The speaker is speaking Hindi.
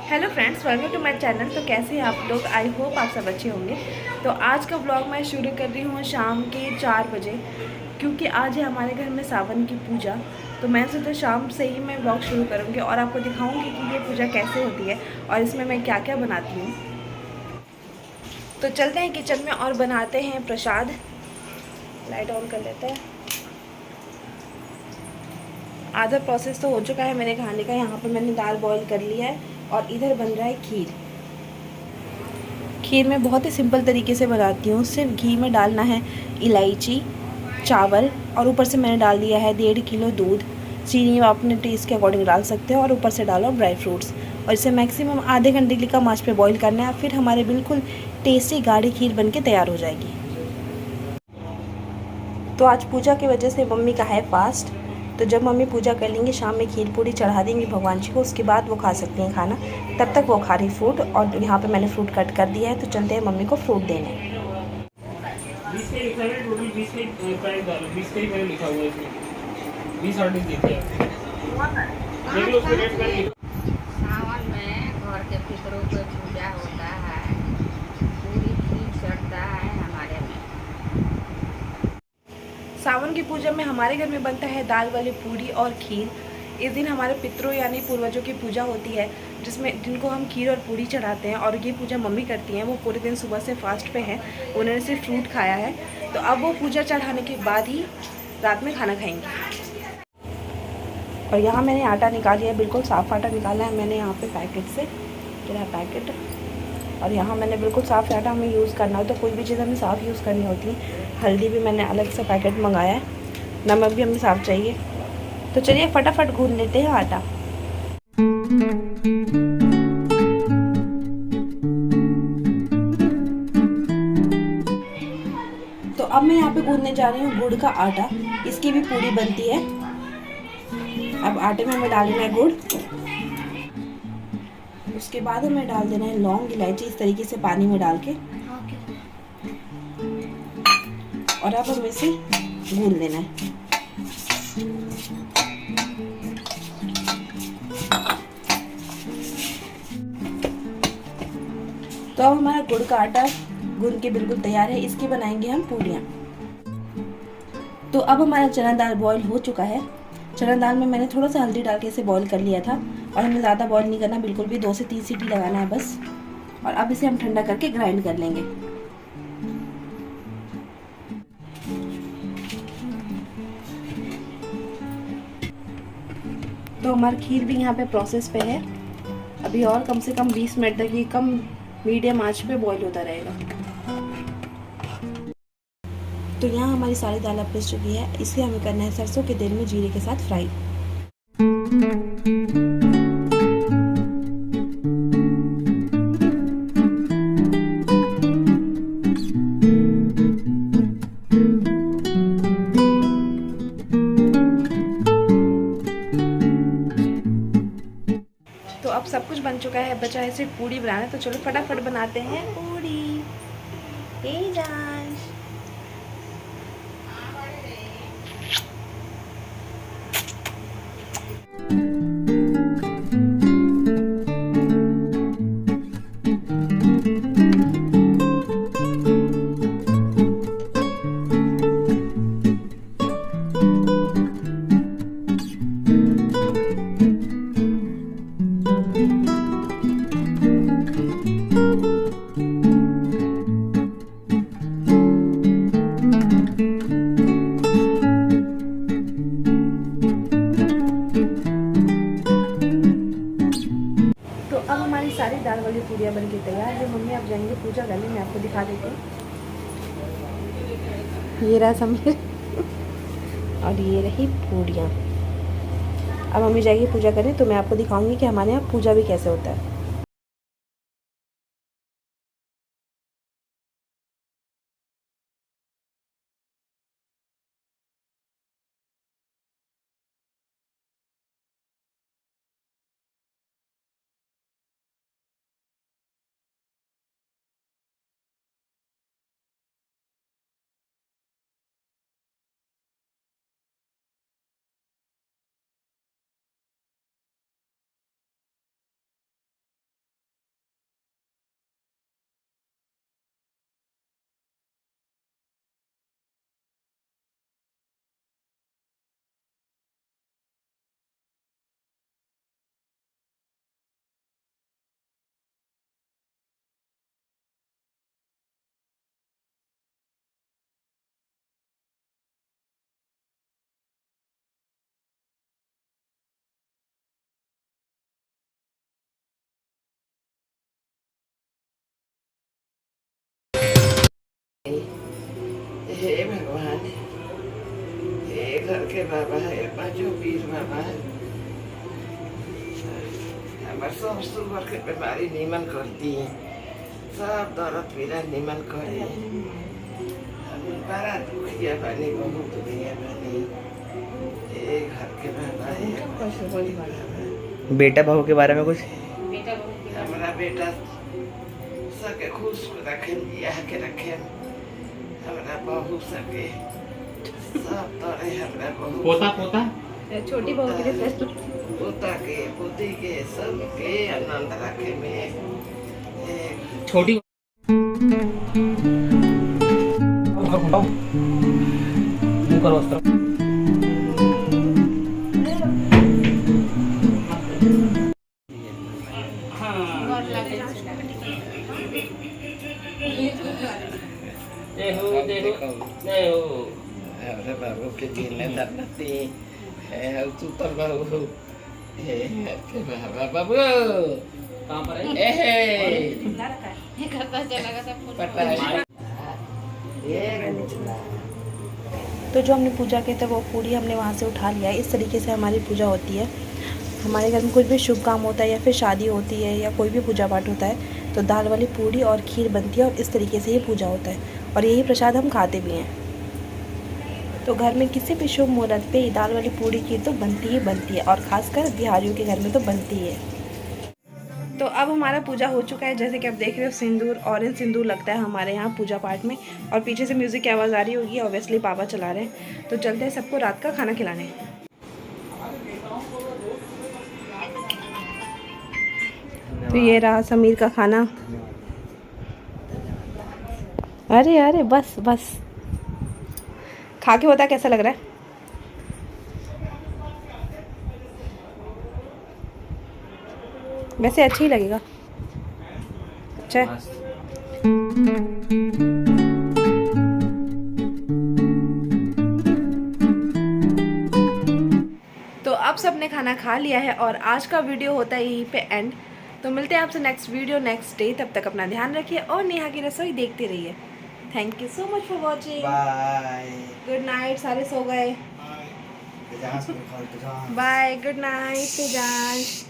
Hello friends, welcome to my channel. तो कैसे हैं आप लोग? आई होप आप सब अच्छे होंगे। तो आज का व्लॉग मैं शुरू कर रही हूँ शाम के 4 बजे, क्योंकि आज है हमारे घर में सावन की पूजा। तो मैं सोचा शाम से ही मैं व्लॉग शुरू करूँगी और आपको दिखाऊँगी कि ये पूजा कैसे होती है और इसमें मैं क्या क्या बनाती हूँ। तो चलते हैं किचन में और बनाते हैं प्रसाद। लाइट ऑन कर लेते हैं। आधा प्रोसेस तो हो चुका है मेरे खाने का। यहाँ पर मैंने दाल बॉईल कर लिया है और इधर बन रहा है खीर। खीर मैं बहुत ही सिंपल तरीके से बनाती हूँ। सिर्फ घी में डालना है इलायची, चावल और ऊपर से मैंने डाल दिया है 1.5 किलो दूध। चीनी आप अपने टेस्ट के अकॉर्डिंग डाल सकते हो और ऊपर से डालो ड्राई फ्रूट्स और इसे मैक्सिमम आधे घंटे के लिए कम आंच पे बॉईल करना है। फिर हमारे बिल्कुल टेस्टी गाढ़ी खीर बनके तैयार हो जाएगी। तो आज पूजा की वजह से मम्मी का है फास्ट। तो जब मम्मी पूजा कर लेंगी, शाम में खीर पूरी चढ़ा देंगी भगवान जी को, उसके बाद वो खा सकती हैं खाना। तब तक वो खा रही फ्रूट और यहाँ पे मैंने फ्रूट कट कर दिया है। तो चलते हैं मम्मी को फ्रूट देने। 20 का लिखा है, टोटल 20 का ही प्राइस डालो, 20 का ही प्राइस लिखा हुआ है इसमें, 20 आर्टिस्ट देते हैं। देख लो उसमें रेट कर। सावन में घर के पितरों को पूजा होता है, पूरी खीर चढ़ता है हमारे में। सावन की पूजा में हमारे घर में बनता है दाल वाली पूरी और खीर। इस दिन हमारे पितरों यानी पूर्वजों की पूजा होती है, जिनको हम खीर और पूरी चढ़ाते हैं। और ये पूजा मम्मी करती हैं। वो पूरे दिन सुबह से फास्ट पे हैं, उन्होंने सिर्फ फ्रूट खाया है। तो अब वो पूजा चढ़ाने के बाद ही रात में खाना खाएंगी। और यहाँ मैंने आटा निकाल लिया है, बिल्कुल साफ़ आटा निकाला है मैंने यहाँ पे पैकेट से। मेरा पैकेट। और यहाँ मैंने बिल्कुल साफ़ आटा हमें यूज़ करना हो तो कोई भी चीज़ हमें साफ़ यूज़ करनी होती है। हल्दी भी मैंने अलग से पैकेट मंगाया है। नमक भी हमें साफ़ चाहिए। तो चलिए फटाफट गूंद लेते हैं आटा। तो अब मैं यहाँ पे गूंदने जा रही हूँ गुड़ का आटा। इसकी भी पूरी बनती है। अब आटे में हमें डालना है गुड़। उसके बाद हमें डाल देना है लौंग, इलायची, इस तरीके से पानी में डाल के। और अब हमें इसे गूंद लेना है। तो अब हमारा गुड़ का आटा गूंद के बिल्कुल तैयार है। इसकी बनाएंगे हम पूरियाँ। तो अब हमारा चना दाल बॉईल हो चुका है। चना दाल में मैंने थोड़ा सा हल्दी डाल के इसे बॉईल कर लिया था। और हमें ज़्यादा बॉईल नहीं करना, बिल्कुल भी 2 से 3 सीटी लगाना है बस। और अब इसे हम ठंडा करके ग्राइंड कर लेंगे। तो हमारी खीर भी यहाँ पे प्रोसेस पे है। अभी और कम से कम 20 मिनट तक ये कम मीडियम आंच पे बॉईल होता रहेगा। तो यहाँ हमारी सारी दाल अब पिस चुकी है। इसे हमें करना है सरसों के तेल में जीरे के साथ फ्राई। तो अब सब कुछ बन चुका है, बचा है सिर्फ पूड़ी बनाना। तो चलो फटाफट बनाते हैं पूड़ी। ए जान। तो अब हमारी सारी दाल वाली पूड़ियाँ बन के तैयार है। मम्मी अब जाएंगे पूजा करने। मैं आपको दिखा देती हूँ। ये रहा समीर और ये रही पूड़ियाँ। अब मम्मी जाएगी पूजा करने, तो मैं आपको दिखाऊंगी कि हमारे यहाँ पूजा भी कैसे होता है। हे भगवान, हे घर के बाबा, हे पांचों पीर बाबा, हमार सब शुगर के बीमारी निमन कर दी, सब दर्द पीड़ा निमन करी। हम बड़ा दुखिया बानी, बहुत दुखिया बानी। हे घर के बाबा, हे बेटा बहू के बारे में कुछ? हमारा बेटा सके खुश रखे, बियाह के रखे, हमारा बहू सके सब तरह, हमारा बहू पोता पोता छोटी बहू के लिए पोता के पोती के सब के आनंद रखे में। छोटी हमारे बाबू के दिन में धरती है, तू तो बाबू हे के बाबा बाबू कहाँ पर है? पता है तो जो हमने पूजा किया था वो पूरी हमने वहाँ से उठा लिया है। इस तरीके से हमारी पूजा होती है। हमारे घर में कुछ भी शुभ काम होता है या फिर शादी होती है या कोई भी पूजा पाठ होता है तो दाल वाली पूड़ी और खीर बनती है और इस तरीके से ये पूजा होता है और यही प्रसाद हम खाते भी हैं। तो घर में किसी भी शुभ मुहूर्त पे दाल वाली पूड़ी खीर तो बनती ही बनती है और ख़ासकर बिहारियों के घर में तो बनती है। तो अब हमारा पूजा हो चुका है, जैसे कि आप देख रहे हो सिंदूर, ऑरेंज सिंदूर लगता है हमारे यहाँ पूजा पाठ में। और पीछे से म्यूज़िक की आवाज़ आ रही होगी, ऑब्वियसली पापा चला रहे हैं। तो चलते हैं सबको रात का खाना खिलाने। तो ये रहा समीर का खाना। अरे अरे बस बस, खा के बता कैसा लग रहा है। वैसे अच्छा ही लगेगा। अच्छा है। तो अब सबने खाना खा लिया है और आज का वीडियो होता है यहीं पे एंड। तो मिलते हैं आपसे नेक्स्ट वीडियो नेक्स्ट डे। तब तक अपना ध्यान रखिए और नेहा की रसोई देखते रहिए। Thank you so much for watching. Bye good night. सारे सो गए। Bye, good night तेजांश।